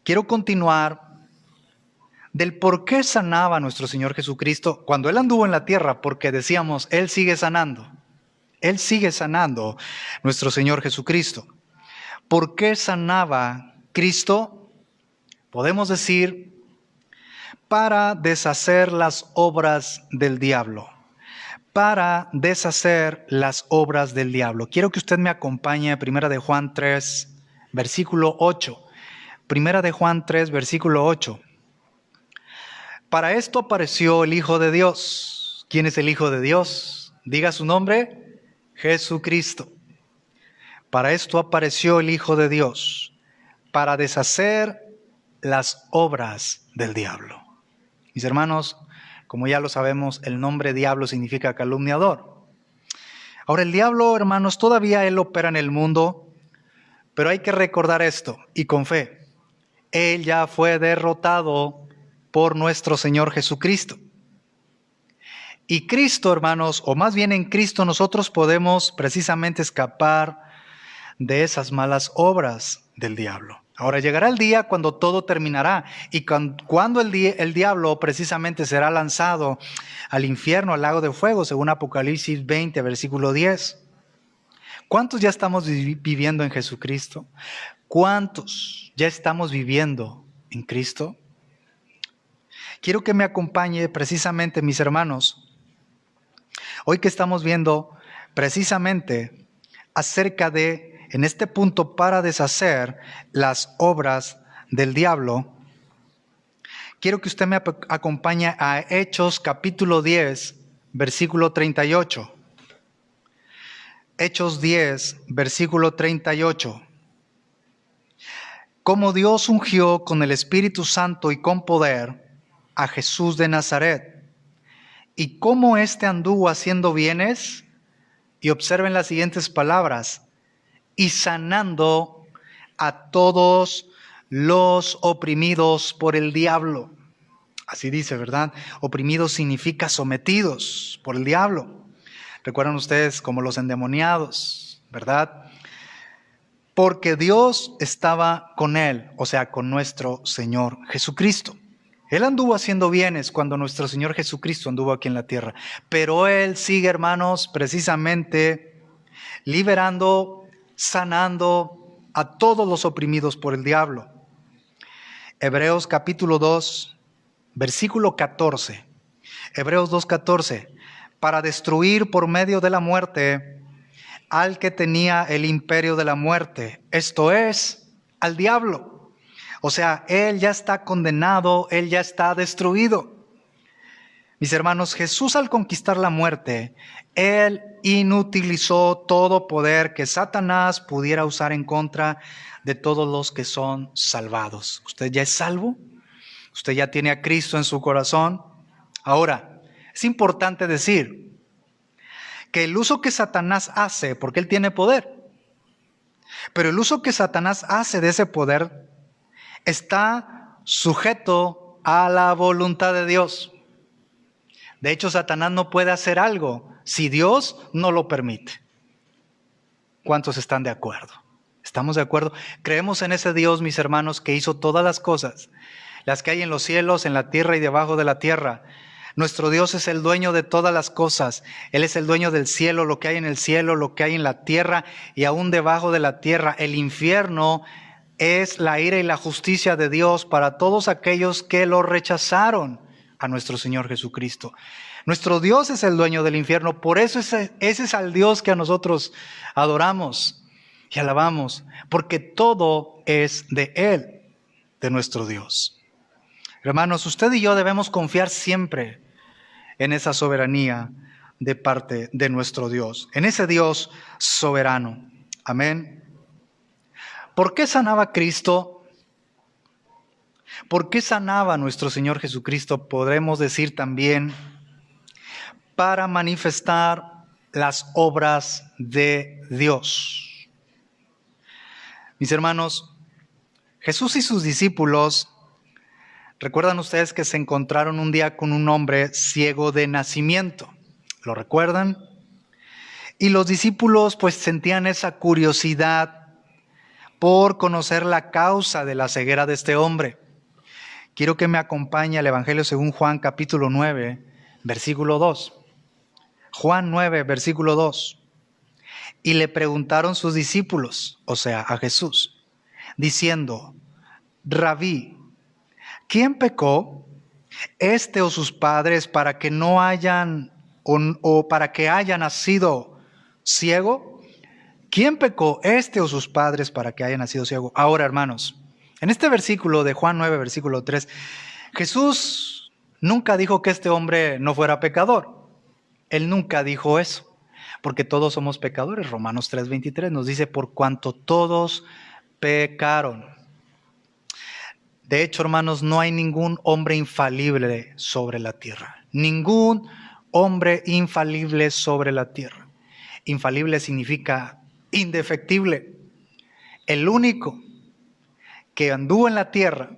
quiero continuar del por qué sanaba nuestro Señor Jesucristo cuando Él anduvo en la tierra, porque decíamos, Él sigue sanando. Él sigue sanando, nuestro Señor Jesucristo. ¿Por qué sanaba Cristo? Podemos decir, para deshacer las obras del diablo. Para deshacer las obras del diablo. Quiero que usted me acompañe a 1 de Juan 3, versículo 8. 1 de Juan 3, versículo 8. Para esto apareció el Hijo de Dios. ¿Quién es el Hijo de Dios? Diga su nombre, Jesucristo. Para esto apareció el Hijo de Dios, para deshacer las obras del diablo. Mis hermanos, como ya lo sabemos, el nombre diablo significa calumniador. Ahora, el diablo, hermanos, todavía él opera en el mundo, pero hay que recordar esto, y con fe. Él ya fue derrotado por nuestro Señor Jesucristo. Y Cristo, hermanos, o más bien en Cristo nosotros podemos precisamente escapar de esas malas obras del diablo. Ahora llegará el día cuando todo terminará y cuando el diablo precisamente será lanzado al infierno, al lago de fuego, según Apocalipsis 20, versículo 10. ¿Cuántos ya estamos viviendo en Jesucristo? ¿Cuántos ya estamos viviendo en Cristo? Quiero que me acompañe precisamente, mis hermanos, hoy que estamos viendo precisamente acerca de, en este punto, para deshacer las obras del diablo, quiero que usted me acompañe a Hechos capítulo 10, versículo 38. Hechos 10, versículo 38. Como Dios ungió con el Espíritu Santo y con poder a Jesús de Nazaret, y cómo éste anduvo haciendo bienes, y observen las siguientes palabras, y sanando a todos los oprimidos por el diablo. Así dice, ¿verdad? Oprimidos significa sometidos por el diablo. Recuerdan ustedes como los endemoniados, ¿verdad? Porque Dios estaba con él, o sea, con nuestro Señor Jesucristo. Él anduvo haciendo bienes cuando nuestro Señor Jesucristo anduvo aquí en la tierra. Pero Él sigue, hermanos, precisamente liberando, sanando a todos los oprimidos por el diablo. Hebreos capítulo 2, versículo 14. Hebreos 2:14. Para destruir por medio de la muerte al que tenía el imperio de la muerte, esto es, al diablo. O sea, él ya está condenado, él ya está destruido. Mis hermanos, Jesús al conquistar la muerte, él inutilizó todo poder que Satanás pudiera usar en contra de todos los que son salvados. ¿Usted ya es salvo? ¿Usted ya tiene a Cristo en su corazón? Ahora, es importante decir que el uso que Satanás hace, porque él tiene poder, pero el uso que Satanás hace de ese poder está sujeto a la voluntad de Dios. De hecho, Satanás no puede hacer algo si Dios no lo permite. ¿Cuántos están de acuerdo? ¿Estamos de acuerdo? Creemos en ese Dios, mis hermanos, que hizo todas las cosas, las que hay en los cielos, en la tierra y debajo de la tierra. Nuestro Dios es el dueño de todas las cosas. Él es el dueño del cielo, lo que hay en el cielo, lo que hay en la tierra y aún debajo de la tierra. El infierno es la ira y la justicia de Dios para todos aquellos que lo rechazaron a nuestro Señor Jesucristo. Nuestro Dios es el dueño del infierno, por eso ese es al Dios que a nosotros adoramos y alabamos, porque todo es de Él, de nuestro Dios. Hermanos, usted y yo debemos confiar siempre en esa soberanía de parte de nuestro Dios, en ese Dios soberano. Amén. ¿Por qué sanaba Cristo? ¿Por qué sanaba nuestro Señor Jesucristo? Podremos decir también para manifestar las obras de Dios. Mis hermanos, Jesús y sus discípulos, recuerdan ustedes que se encontraron un día con un hombre ciego de nacimiento. ¿Lo recuerdan? Y los discípulos pues sentían esa curiosidad por conocer la causa de la ceguera de este hombre. Quiero que me acompañe al Evangelio según Juan capítulo 9, versículo 2. Juan 9, versículo 2. Y le preguntaron sus discípulos, o sea, a Jesús, diciendo: Rabí, ¿quién pecó, este o sus padres, para que no hayan o para que haya nacido ciego? ¿Quién pecó, este o sus padres, para que haya nacido ciego? Ahora, hermanos, en este versículo de Juan 9, versículo 3, Jesús nunca dijo que este hombre no fuera pecador. Él nunca dijo eso, porque todos somos pecadores. Romanos 3:23 nos dice: por cuanto todos pecaron. De hecho, hermanos, no hay ningún hombre infalible sobre la tierra. Ningún hombre infalible sobre la tierra. Infalible significa indefectible. El único que anduvo en la tierra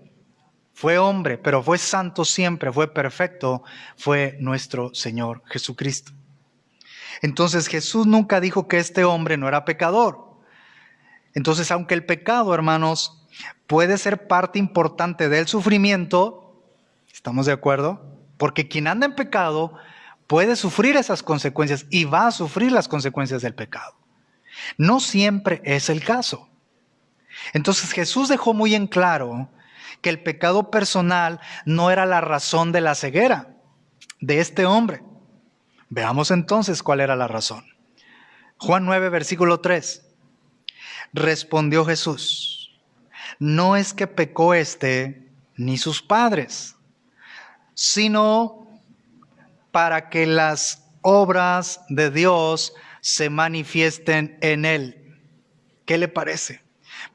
fue hombre, pero fue santo siempre, fue perfecto, fue nuestro Señor Jesucristo. Entonces Jesús nunca dijo que este hombre no era pecador. Entonces, aunque el pecado, hermanos, puede ser parte importante del sufrimiento, ¿estamos de acuerdo? Porque quien anda en pecado puede sufrir esas consecuencias y va a sufrir las consecuencias del pecado. No siempre es el caso. Entonces Jesús dejó muy en claro que el pecado personal no era la razón de la ceguera de este hombre. Veamos entonces cuál era la razón. Juan 9, versículo 3. Respondió Jesús: no es que pecó este ni sus padres, sino para que las obras de Dios se manifiesten en él. ¿Qué le parece?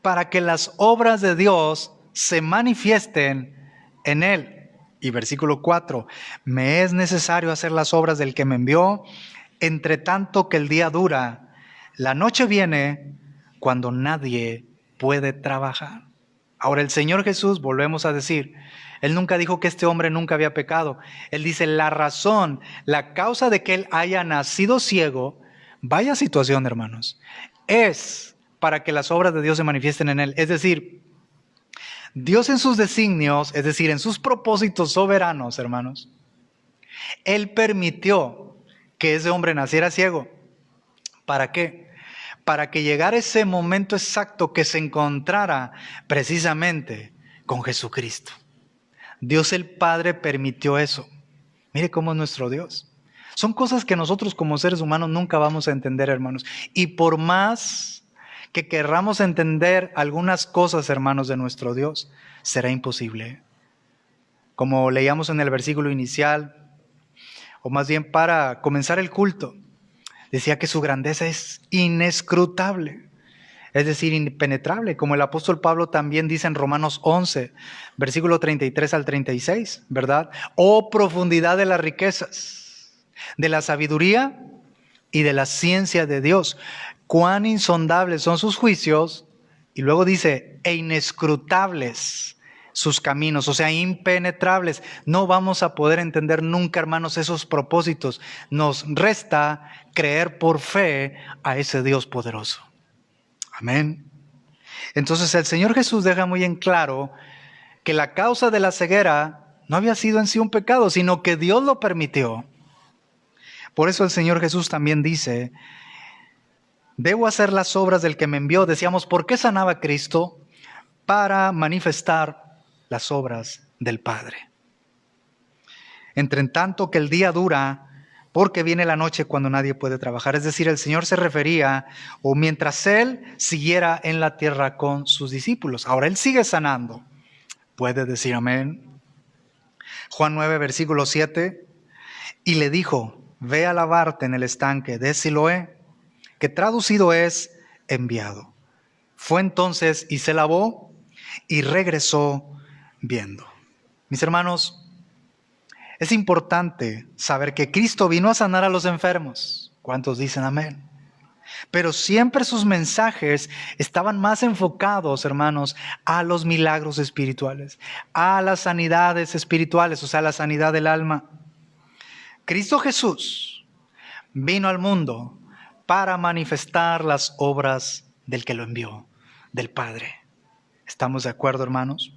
Para que las obras de Dios se manifiesten en él. Y versículo 4, me es necesario hacer las obras del que me envió, entre tanto que el día dura, la noche viene cuando nadie puede trabajar. Ahora el Señor Jesús, volvemos a decir, Él nunca dijo que este hombre nunca había pecado. Él dice la razón, la causa de que él haya nacido ciego, vaya situación, hermanos, es para que las obras de Dios se manifiesten en él. Es decir, Dios en sus designios, es decir, en sus propósitos soberanos, hermanos, Él permitió que ese hombre naciera ciego. ¿Para qué? Para que llegara ese momento exacto que se encontrara precisamente con Jesucristo. Dios el Padre permitió eso. Mire cómo es nuestro Dios. Son cosas que nosotros como seres humanos nunca vamos a entender, hermanos. Y por más que querramos entender algunas cosas, hermanos, de nuestro Dios, será imposible. Como leíamos en el versículo inicial, o más bien para comenzar el culto, decía que su grandeza es inescrutable, es decir, impenetrable, como el apóstol Pablo también dice en Romanos 11, versículo 33 al 36, ¿verdad? Oh profundidad de las riquezas, de la sabiduría y de la ciencia de Dios, cuán insondables son sus juicios, y luego dice, e inescrutables sus caminos, o sea, impenetrables. No vamos a poder entender nunca, hermanos, esos propósitos. Nos resta creer por fe a ese Dios poderoso. Amén. Entonces el Señor Jesús deja muy en claro que la causa de la ceguera no había sido en sí un pecado, sino que Dios lo permitió. Por eso el Señor Jesús también dice, debo hacer las obras del que me envió. Decíamos, ¿por qué sanaba Cristo? Para manifestar las obras del Padre. Entre tanto que el día dura, porque viene la noche cuando nadie puede trabajar. Es decir, el Señor se refería, o mientras Él siguiera en la tierra con sus discípulos. Ahora Él sigue sanando. ¿Puede decir amén? Juan 9, versículo 7. Y le dijo, ve a lavarte en el estanque de Siloé, que traducido es enviado. Fue entonces y se lavó y regresó viendo. Mis hermanos, es importante saber que Cristo vino a sanar a los enfermos. ¿Cuántos dicen amén? Pero siempre sus mensajes estaban más enfocados, hermanos, a los milagros espirituales, a las sanidades espirituales, o sea, la sanidad del alma. Cristo Jesús vino al mundo para manifestar las obras del que lo envió. del Padre. ¿Estamos de acuerdo, hermanos?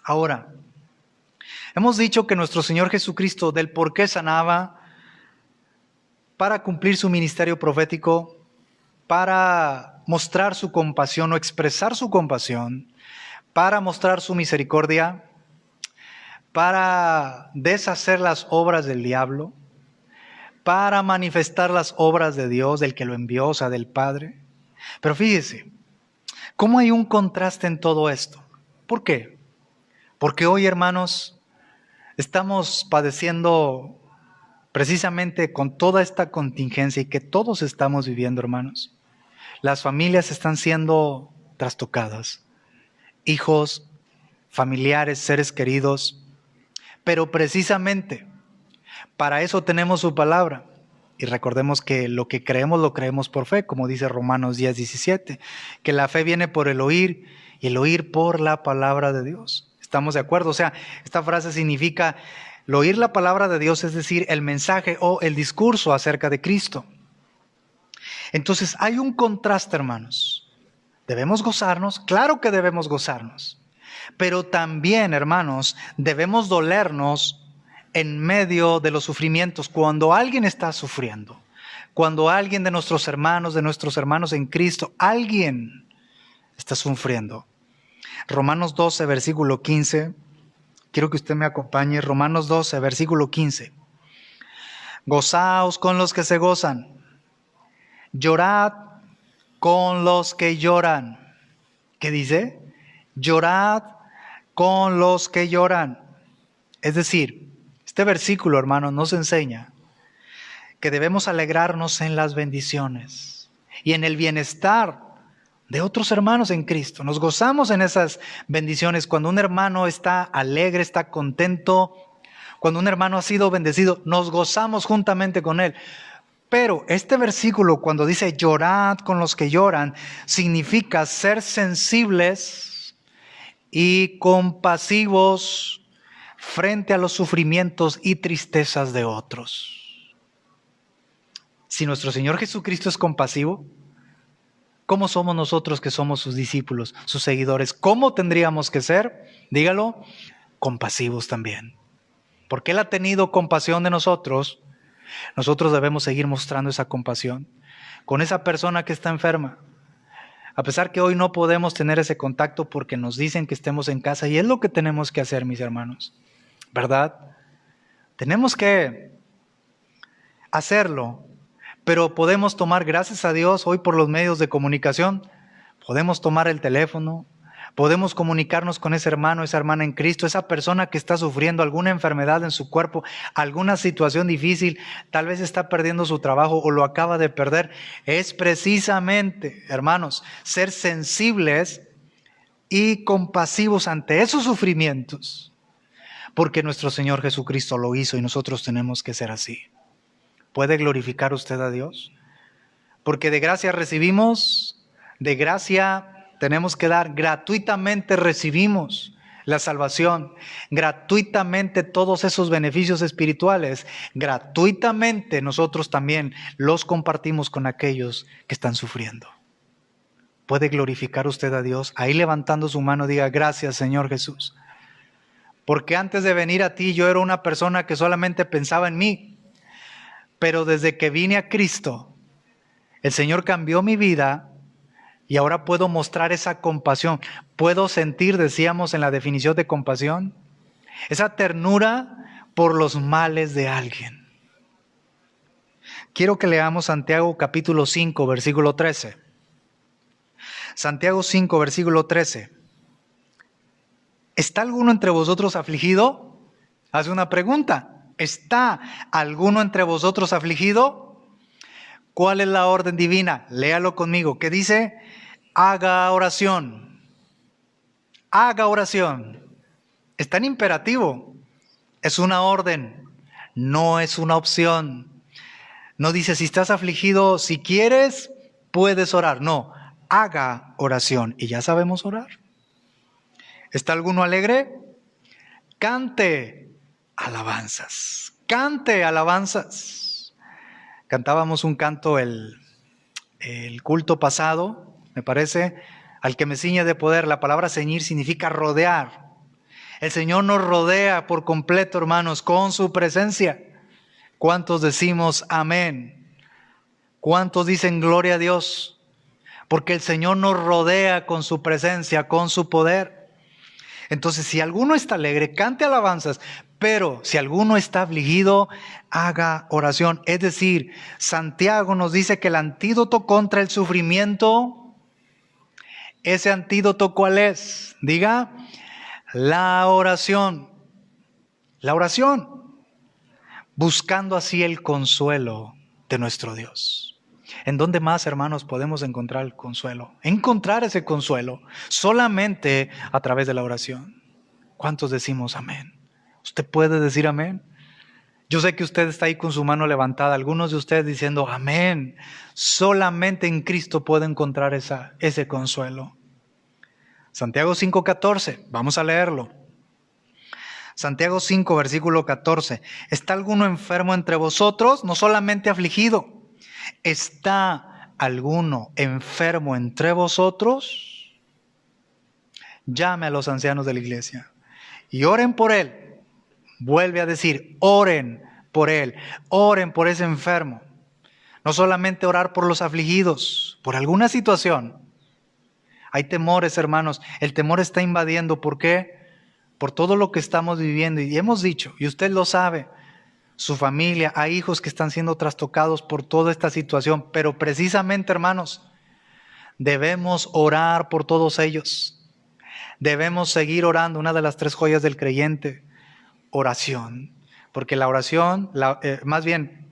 Ahora, hemos dicho que nuestro Señor Jesucristo del por qué sanaba, para cumplir su ministerio profético, para mostrar su compasión o expresar su compasión, para mostrar su misericordia, para deshacer las obras del diablo, para manifestar las obras de Dios, del que lo envió, o sea, del Padre. Pero fíjese, ¿cómo hay un contraste en todo esto? ¿Por qué? Porque hoy, hermanos, estamos padeciendo precisamente con toda esta contingencia y que todos estamos viviendo, hermanos. Las familias están siendo trastocadas. Hijos, familiares, seres queridos. Pero precisamente para eso tenemos su palabra. Y recordemos que lo que creemos lo creemos por fe, como dice Romanos 10:17, que la fe viene por el oír y el oír por la palabra de Dios. ¿Estamos de acuerdo? O sea, esta frase significa el oír la palabra de Dios, es decir, el mensaje o el discurso acerca de Cristo. Entonces hay un contraste, hermanos. ¿Debemos gozarnos? Claro que debemos gozarnos. Pero también, hermanos, debemos dolernos en medio de los sufrimientos. Cuando alguien está sufriendo, cuando alguien de nuestros hermanos en Cristo, alguien está sufriendo. Romanos 12, versículo 15. Quiero que usted me acompañe. Romanos 12, versículo 15. Gozaos con los que se gozan. Llorad con los que lloran. ¿Qué dice? Llorad con los que lloran. Es decir, este versículo, hermanos, nos enseña que debemos alegrarnos en las bendiciones y en el bienestar de otros hermanos en Cristo. Nos gozamos en esas bendiciones cuando un hermano está alegre, está contento, cuando un hermano ha sido bendecido, nos gozamos juntamente con él. Pero este versículo, cuando dice llorad con los que lloran, significa ser sensibles y compasivos frente a los sufrimientos y tristezas de otros. Si nuestro Señor Jesucristo es compasivo, ¿cómo somos nosotros que somos sus discípulos, sus seguidores? ¿Cómo tendríamos que ser? Dígalo, compasivos también. Porque Él ha tenido compasión de nosotros. Nosotros debemos seguir mostrando esa compasión con esa persona que está enferma. A pesar que hoy no podemos tener ese contacto porque nos dicen que estemos en casa, y es lo que tenemos que hacer, mis hermanos, ¿verdad? Tenemos que hacerlo, pero podemos tomar, gracias a Dios, hoy por los medios de comunicación, podemos tomar el teléfono, podemos comunicarnos con ese hermano, esa hermana en Cristo, esa persona que está sufriendo alguna enfermedad en su cuerpo, alguna situación difícil, tal vez está perdiendo su trabajo o lo acaba de perder. Es precisamente, hermanos, ser sensibles y compasivos ante esos sufrimientos, porque nuestro Señor Jesucristo lo hizo y nosotros tenemos que ser así. ¿Puede glorificar usted a Dios? Porque de gracia recibimos, de gracia tenemos que dar, gratuitamente recibimos la salvación, gratuitamente todos esos beneficios espirituales, gratuitamente nosotros también los compartimos con aquellos que están sufriendo. ¿Puede glorificar usted a Dios? Ahí levantando su mano diga, gracias Señor Jesús. Porque antes de venir a ti yo era una persona que solamente pensaba en mí, pero desde que vine a Cristo, el Señor cambió mi vida. Y ahora puedo mostrar esa compasión. Puedo sentir, decíamos en la definición de compasión, esa ternura por los males de alguien. Quiero que leamos Santiago capítulo 5, versículo 13. Santiago 5, versículo 13. ¿Está alguno entre vosotros afligido? Hace una pregunta. ¿Está alguno entre vosotros afligido? ¿Cuál es la orden divina? Léalo conmigo. ¿Qué dice? Haga oración. Haga oración. Está en imperativo. Es una orden. No es una opción. No dice si estás afligido, si quieres, puedes orar. No, haga oración. Y ya sabemos orar. ¿Está alguno alegre? Cante alabanzas. Cante alabanzas. Cantábamos un canto el culto pasado, me parece, al que me ciñe de poder. La palabra ceñir significa rodear. El Señor nos rodea por completo, hermanos, con su presencia. ¿Cuántos decimos amén? ¿Cuántos dicen gloria a Dios? Porque el Señor nos rodea con su presencia, con su poder. Entonces, si alguno está alegre, cante alabanzas, pero si alguno está afligido, haga oración. Es decir, Santiago nos dice que el antídoto contra el sufrimiento, ese antídoto, ¿cuál es? Diga, la oración. La oración, buscando así el consuelo de nuestro Dios. ¿En dónde más, hermanos, podemos encontrar el consuelo? Encontrar ese consuelo solamente a través de la oración. ¿Cuántos decimos amén? ¿Usted puede decir amén? Yo sé que usted está ahí con su mano levantada, algunos de ustedes diciendo amén. Solamente en Cristo puedo encontrar ese consuelo. Santiago 5:14, vamos a leerlo. Santiago 5, versículo 14. ¿Está alguno enfermo entre vosotros? No solamente afligido. ¿Está alguno enfermo entre vosotros? Llame a los ancianos de la iglesia y oren por él. Vuelve a decir, oren por él, oren por ese enfermo. No solamente orar por los afligidos, por alguna situación. Hay temores, hermanos. El temor está invadiendo. ¿Por qué? Por todo lo que estamos viviendo. Y hemos dicho, y usted lo sabe, su familia, hay hijos que están siendo trastocados por toda esta situación. Pero precisamente, hermanos, debemos orar por todos ellos. Debemos seguir orando. Una de las 3 joyas del creyente, oración. Porque la oración, más bien,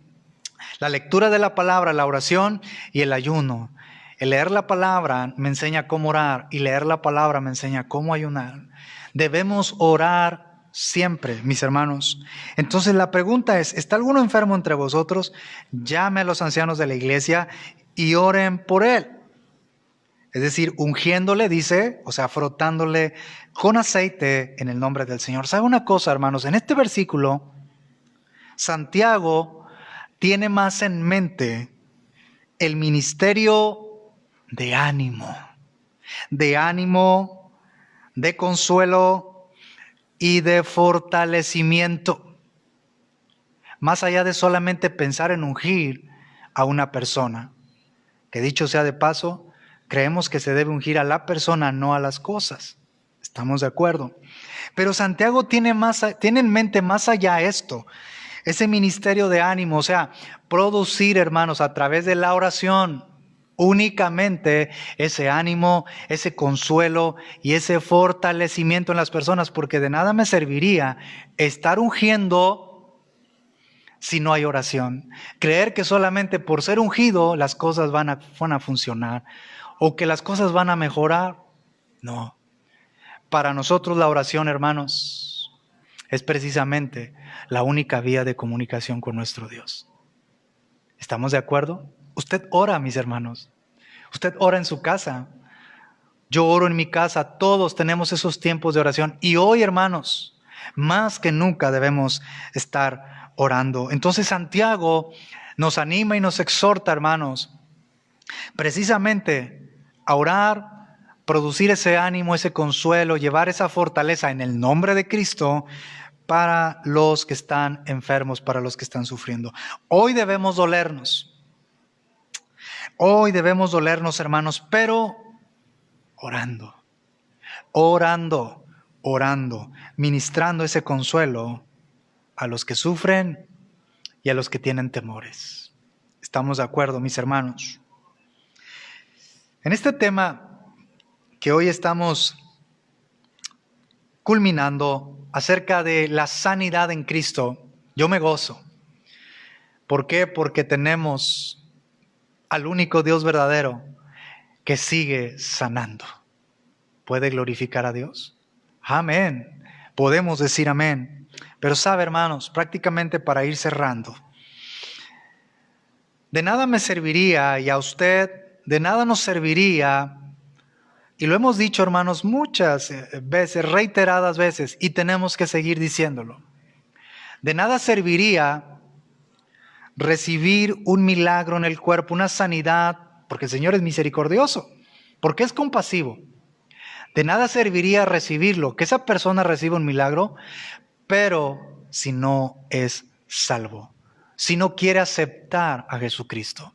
la lectura de la palabra, la oración y el ayuno. El leer la palabra me enseña cómo orar y leer la palabra me enseña cómo ayunar. Debemos orar siempre, mis hermanos. Entonces la pregunta es, ¿está alguno enfermo entre vosotros? Llame a los ancianos de la iglesia y oren por él. Es decir, ungiéndole, dice, o sea, frotándole con aceite en el nombre del Señor. ¿Sabe una cosa, hermanos? En este versículo, Santiago tiene más en mente el ministerio de ánimo, de consuelo y de fortalecimiento. Más allá de solamente pensar en ungir a una persona, que dicho sea de paso, creemos que se debe ungir a la persona, no a las cosas. ¿Estamos de acuerdo? Pero Santiago tiene en mente más allá esto, ese ministerio de ánimo, o sea, producir, hermanos, a través de la oración, únicamente ese ánimo, ese consuelo y ese fortalecimiento en las personas, porque de nada me serviría estar ungiendo si no hay oración. Creer que solamente por ser ungido las cosas van a funcionar o que las cosas van a mejorar. No. Para nosotros la oración, hermanos, es precisamente la única vía de comunicación con nuestro Dios. ¿Estamos de acuerdo? Usted ora, mis hermanos. Usted ora en su casa. Yo oro en mi casa. Todos tenemos esos tiempos de oración. Y hoy, hermanos, más que nunca debemos estar orando. Entonces Santiago nos anima y nos exhorta, hermanos, precisamente a orar, producir ese ánimo, ese consuelo, llevar esa fortaleza en el nombre de Cristo para los que están enfermos, para los que están sufriendo. Hoy debemos dolernos. Hoy debemos dolernos, hermanos, pero orando, ministrando ese consuelo a los que sufren y a los que tienen temores. ¿Estamos de acuerdo, mis hermanos? En este tema que hoy estamos culminando acerca de la sanidad en Cristo, yo me gozo. ¿Por qué? Porque tenemos al único Dios verdadero que sigue sanando. ¿Puede glorificar a Dios? Amén. Podemos decir amén. Pero sabe, hermanos, prácticamente para ir cerrando, de nada me serviría y a usted de nada nos serviría, y lo hemos dicho, hermanos, muchas veces, reiteradas veces, y tenemos que seguir diciéndolo. De nada serviría recibir un milagro en el cuerpo, una sanidad, porque el Señor es misericordioso. porque es compasivo. De nada serviría recibirlo, que esa persona reciba un milagro, pero si no es salvo, si no quiere aceptar a Jesucristo,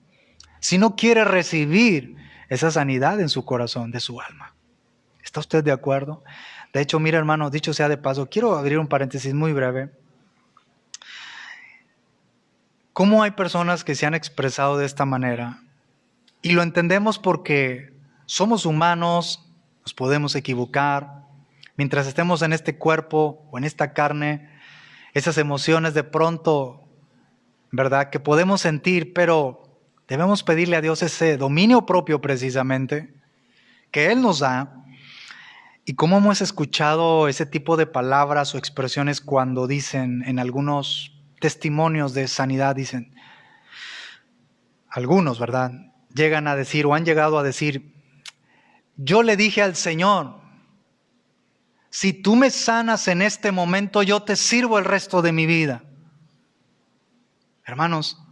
si no quiere recibir esa sanidad en su corazón, de su alma. ¿Está usted de acuerdo? De hecho, mira, hermano, dicho sea de paso, quiero abrir un paréntesis muy breve. ¿Cómo hay personas que se han expresado de esta manera? Y lo entendemos porque somos humanos, nos podemos equivocar. Mientras estemos en este cuerpo o en esta carne, esas emociones de pronto, ¿verdad?, que podemos sentir, pero debemos pedirle a Dios ese dominio propio precisamente, que Él nos da. Y cómo hemos escuchado ese tipo de palabras o expresiones cuando dicen en algunos testimonios de sanidad, dicen, algunos, ¿verdad?, llegan a decir o han llegado a decir, yo le dije al Señor, si tú me sanas en este momento, yo te sirvo el resto de mi vida. Hermanos,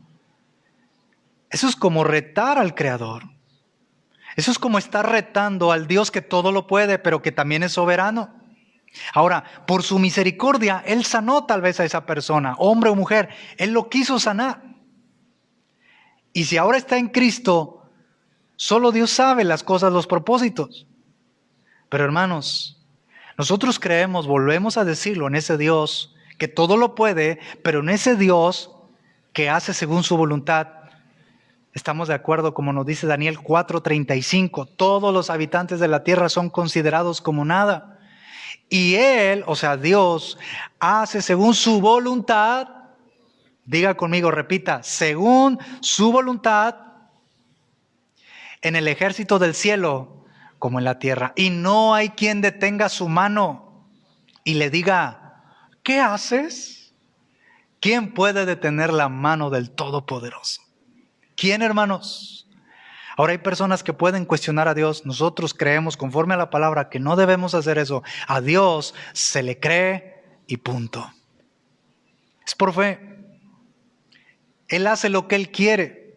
eso es como retar al Creador. Eso es como estar retando al Dios que todo lo puede, pero que también es soberano. Ahora, por su misericordia, Él sanó tal vez a esa persona, hombre o mujer. Él lo quiso sanar. Y si ahora está en Cristo, solo Dios sabe las cosas, los propósitos. Pero hermanos, nosotros creemos, volvemos a decirlo, en ese Dios que todo lo puede, pero en ese Dios que hace según su voluntad. Estamos de acuerdo, como nos dice Daniel 4:35, todos los habitantes de la tierra son considerados como nada. Y Él, o sea, Dios, hace según su voluntad, diga conmigo, repita, según su voluntad, en el ejército del cielo como en la tierra. Y no hay quien detenga su mano y le diga, ¿qué haces? ¿Quién puede detener la mano del Todopoderoso? ¿Quién, hermanos? Ahora hay personas que pueden cuestionar a Dios. Nosotros creemos, conforme a la palabra, que no debemos hacer eso. A Dios se le cree y punto. Es por fe. Él hace lo que Él quiere.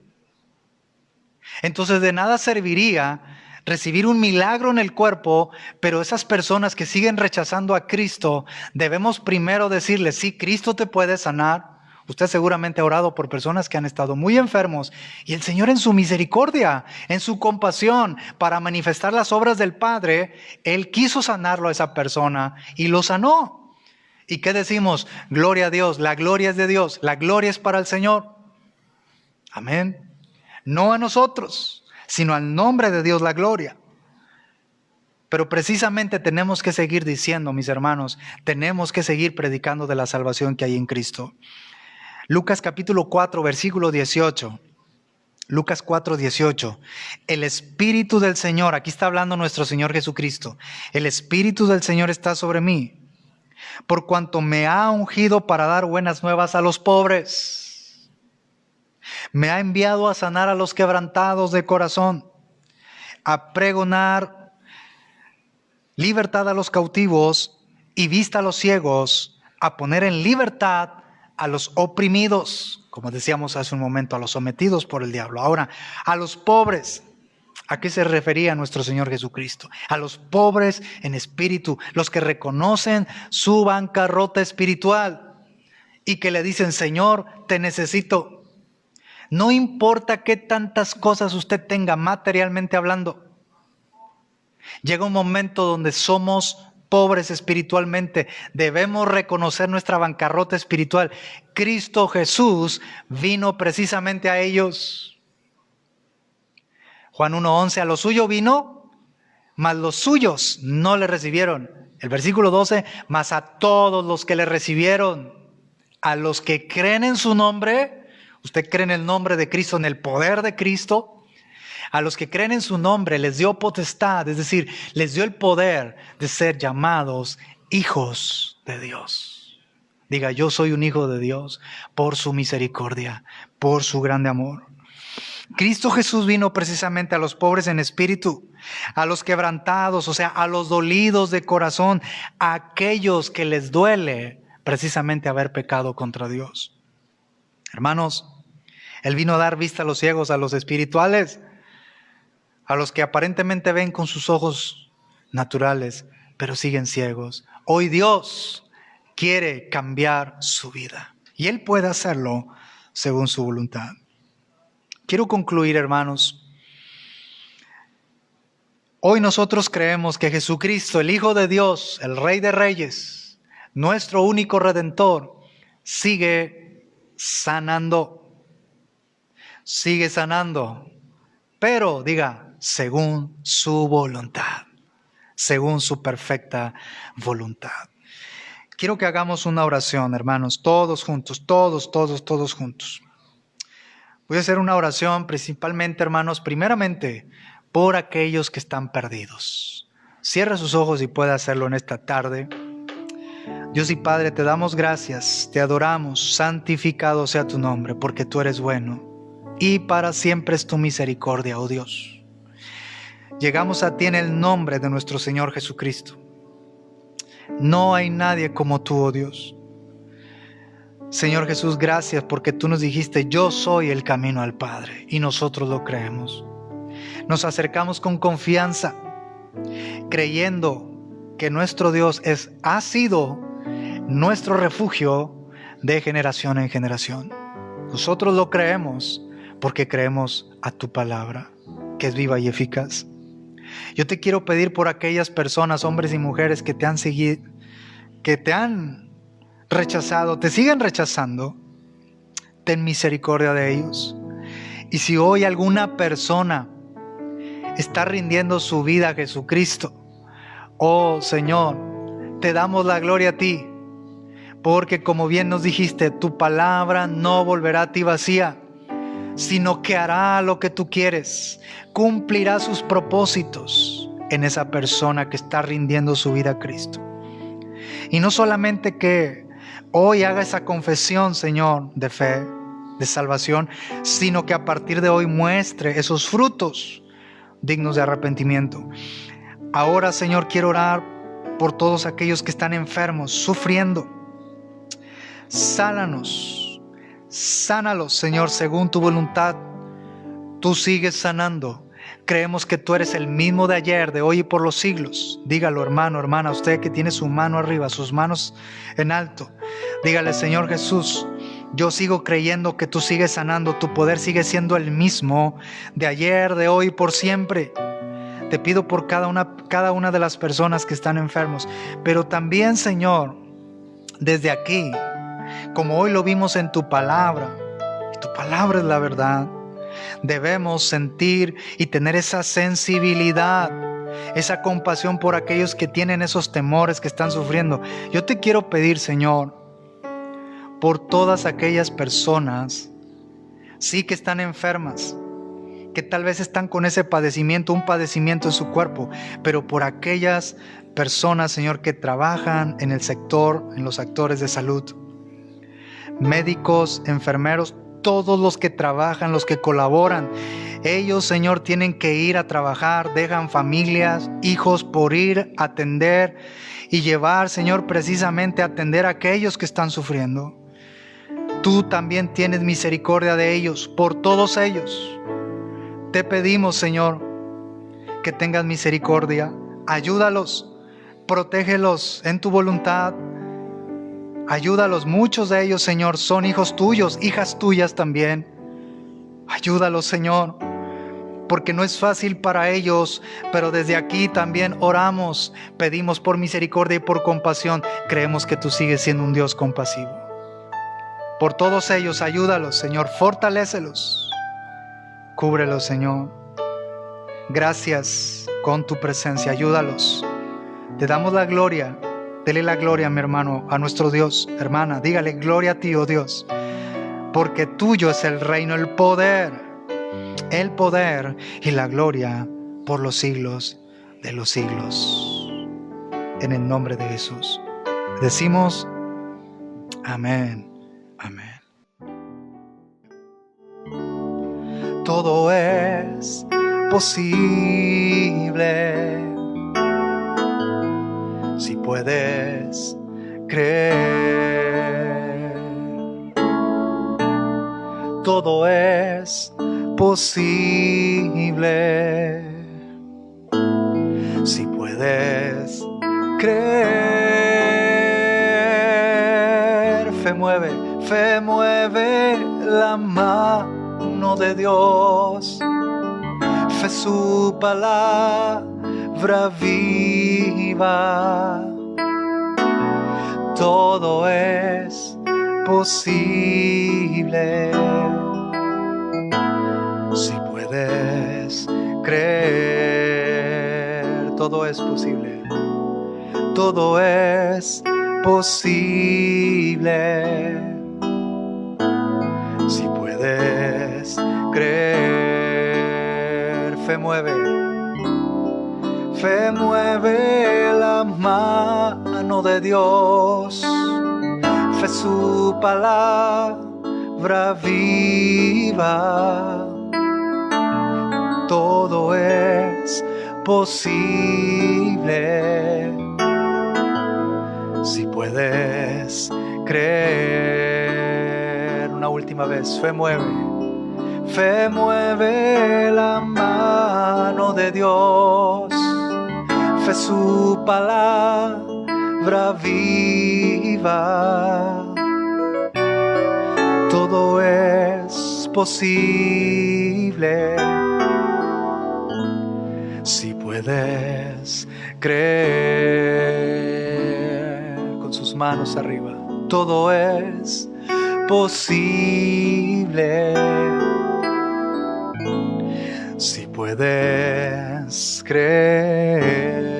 Entonces de nada serviría recibir un milagro en el cuerpo, pero esas personas que siguen rechazando a Cristo, debemos primero decirles, sí, Cristo te puede sanar. Usted seguramente ha orado por personas que han estado muy enfermos y el Señor en su misericordia, en su compasión, para manifestar las obras del Padre, Él quiso sanarlo a esa persona y lo sanó. ¿Y qué decimos? Gloria a Dios, la gloria es de Dios, la gloria es para el Señor. Amén. No a nosotros, sino al nombre de Dios la gloria. Pero precisamente tenemos que seguir diciendo, mis hermanos, tenemos que seguir predicando de la salvación que hay en Cristo. Lucas capítulo 4, versículo 18. Lucas 4, 18. El Espíritu del Señor, aquí está hablando nuestro Señor Jesucristo. El Espíritu del Señor está sobre mí, por cuanto me ha ungido para dar buenas nuevas a los pobres. Me ha enviado a sanar a los quebrantados de corazón, a pregonar libertad a los cautivos y vista a los ciegos, a poner en libertad a los oprimidos, como decíamos hace un momento, a los sometidos por el diablo. Ahora, a los pobres. ¿A qué se refería nuestro Señor Jesucristo? A los pobres en espíritu, los que reconocen su bancarrota espiritual y que le dicen, Señor, te necesito. No importa qué tantas cosas usted tenga materialmente hablando. Llega un momento donde somos pobres espiritualmente. Debemos reconocer nuestra bancarrota espiritual. Cristo Jesús vino precisamente a ellos. Juan 1:11, a lo suyo vino, mas los suyos no le recibieron. El versículo 12, mas a todos los que le recibieron, a los que creen en su nombre, usted cree en el nombre de Cristo, en el poder de Cristo, a los que creen en su nombre les dio potestad, es decir, les dio el poder de ser llamados hijos de Dios. Diga, yo soy un hijo de Dios por su misericordia, por su grande amor. Cristo Jesús vino precisamente a los pobres en espíritu, a los quebrantados, o sea, a los dolidos de corazón, a aquellos que les duele precisamente haber pecado contra Dios. Hermanos, Él vino a dar vista a los ciegos, a los espirituales, a los que aparentemente ven con sus ojos naturales, pero siguen ciegos. Hoy Dios quiere cambiar su vida y Él puede hacerlo según su voluntad. Quiero concluir, hermanos. Hoy nosotros creemos que Jesucristo, el Hijo de Dios, el Rey de Reyes, nuestro único Redentor, sigue sanando. Sigue sanando. Pero, diga, según su voluntad. Según su perfecta voluntad. Quiero que hagamos una oración, hermanos, todos juntos, todos juntos. Voy a hacer una oración principalmente, hermanos, primeramente por aquellos que están perdidos. Cierra sus ojos y puede hacerlo en esta tarde. Dios y Padre, te damos gracias, te adoramos, santificado sea tu nombre, porque tú eres bueno y para siempre es tu misericordia, oh Dios. Llegamos a ti en el nombre de nuestro Señor Jesucristo. No hay nadie como tú, oh Dios. Señor Jesús, gracias porque tú nos dijiste, yo soy el camino al Padre, y nosotros lo creemos. Nos acercamos con confianza, creyendo que nuestro Dios ha sido nuestro refugio de generación en generación. Nosotros lo creemos porque creemos a tu palabra, que es viva y eficaz. Yo te quiero pedir por aquellas personas, hombres y mujeres que te han seguido, que te han rechazado, te siguen rechazando. Ten misericordia de ellos. Y si hoy alguna persona está rindiendo su vida a Jesucristo, oh Señor, te damos la gloria a ti, porque como bien nos dijiste, tu palabra no volverá a ti vacía, sino que hará lo que tú quieres, cumplirá sus propósitos en esa persona que está rindiendo su vida a Cristo. Y no solamente que hoy haga esa confesión, Señor, de fe, de salvación, sino que a partir de hoy muestre esos frutos dignos de arrepentimiento. Ahora, Señor, quiero orar por todos aquellos que están enfermos, sufriendo. Sánalos, Señor, según tu voluntad. Tú sigues sanando. Creemos que tú eres el mismo de ayer, de hoy y por los siglos. Dígalo, hermano, hermana, usted que tiene su mano arriba, sus manos en alto. Dígale, Señor Jesús, yo sigo creyendo que tú sigues sanando. Tu poder sigue siendo el mismo de ayer, de hoy y por siempre. Te pido por cada una de las personas que están enfermos. Pero también, Señor, desde aquí, como hoy lo vimos en tu palabra, y tu palabra es la verdad, debemos sentir y tener esa sensibilidad, esa compasión por aquellos que tienen esos temores, que están sufriendo. Yo te quiero pedir, Señor, por todas aquellas personas, sí, que están enfermas, que tal vez están con ese padecimiento, un padecimiento en su cuerpo, pero por aquellas personas, Señor, que trabajan en el sector, en los sectores de salud, médicos, enfermeros, todos los que trabajan, los que colaboran. Ellos, Señor, tienen que ir a trabajar, dejan familias, hijos por ir a atender y llevar, Señor, precisamente a atender a aquellos que están sufriendo. Tú también tienes misericordia de ellos, por todos ellos. Te pedimos, Señor, que tengas misericordia. Ayúdalos, protégelos en tu voluntad. Ayúdalos, muchos de ellos, Señor, son hijos tuyos, hijas tuyas también. Ayúdalos, Señor, porque no es fácil para ellos, pero desde aquí también oramos, pedimos por misericordia y por compasión. Creemos que tú sigues siendo un Dios compasivo. Por todos ellos, ayúdalos, Señor, fortalécelos, cúbrelos, Señor. Gracias con tu presencia, ayúdalos. Te damos la gloria. Dele la gloria, mi hermano, a nuestro Dios. Hermana, dígale gloria a ti, oh Dios, porque tuyo es el reino, el poder y la gloria por los siglos de los siglos. En el nombre de Jesús decimos amén, amén. Todo es posible si puedes creer. Todo es posible. Si puedes creer, fe mueve la mano de Dios. Fe su palabra viva. Todo es posible. Si puedes creer, todo es posible. Todo es posible. Si puedes creer, fe mueve la mano de Dios. Fe su palabra viva. Todo es posible. Si puedes creer. Una última vez, fe mueve la mano de Dios. Fe su palabra viva. Todo es posible. Si puedes creer, con sus manos arriba, todo es posible. Si puedes creer.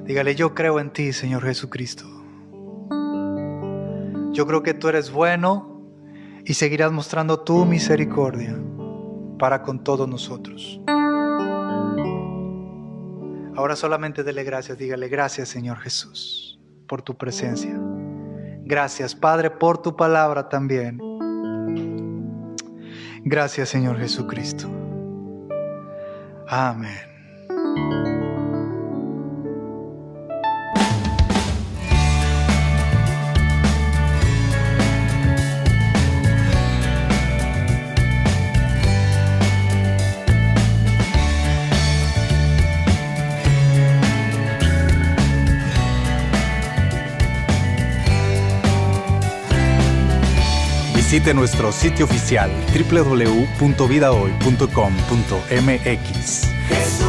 Dígale: yo creo en ti, Señor Jesucristo. Yo creo que tú eres bueno y seguirás mostrando tu misericordia para con todos nosotros. Ahora solamente dele gracias. Dígale: gracias, Señor Jesús, por tu presencia. Gracias, Padre, por tu palabra también. Gracias, Señor Jesucristo. Amén. Visite nuestro sitio oficial www.vidahoy.com.mx.